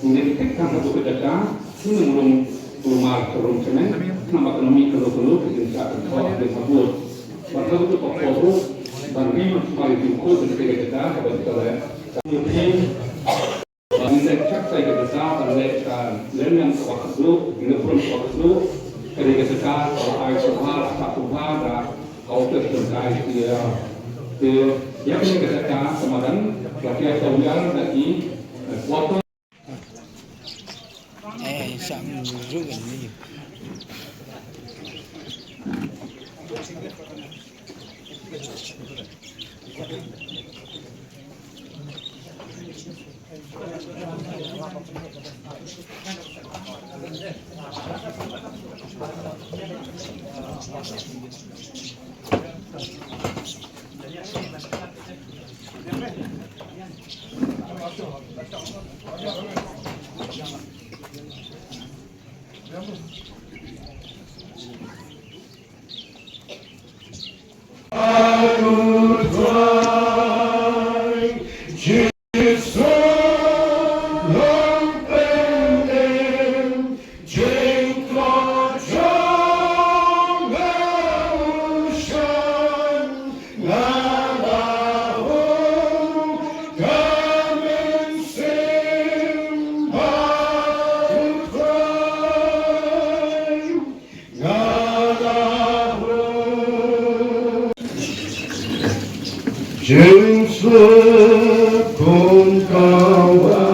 Mungkin kita satu kedatangan ini rumah semen nama ekonomi kalau bikin saat itu ada sabut. Waktu itu pokoknya bagi paling tinggi ketika kita dapat kalau ini ini cek saya kita pada yang waktu ini pun waktu ketika kita air subah satu pada kau tersentai dia yang ini kita kemarin latihan tahunan lagi waktu Sama juga nih. Jungsu kawa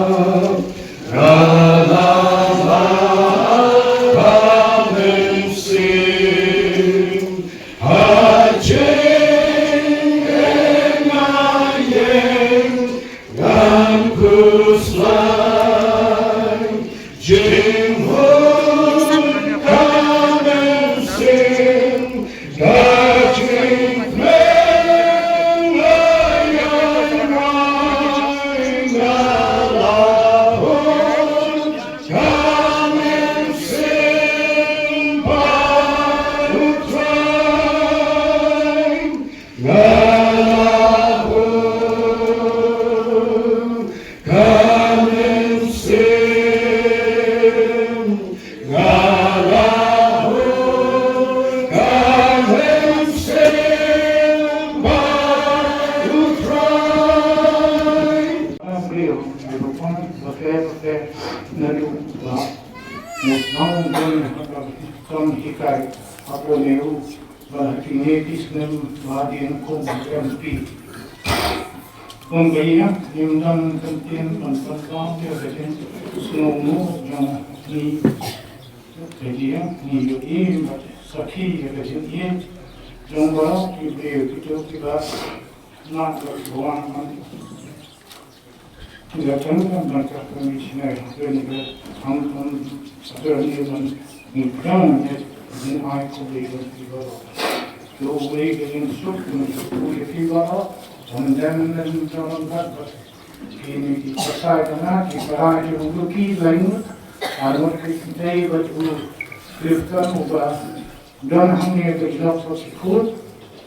radha sing hajing engayeng dan kuslai jinghun kamen sing gajing Apa neu kinetis nem madin kum MP Kongaya nimdan kantin panpantang dia jadi snow yang ni dia ni yudi sakhi jadi ini yang baru kita nak buang tidak jangan mereka komisioner ini ham ada ni mungkin in I colleague Figaro. So we get in Figaro, and then John Gatwas. In the Pasagana, the Paraj of Luki language, I don't say, but who lived over Don Honey the jobs was cool,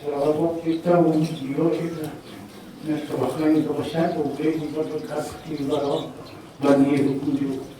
or what the town, you know, Mr. Wakling of a shadow, waiting for the Figaro, but near the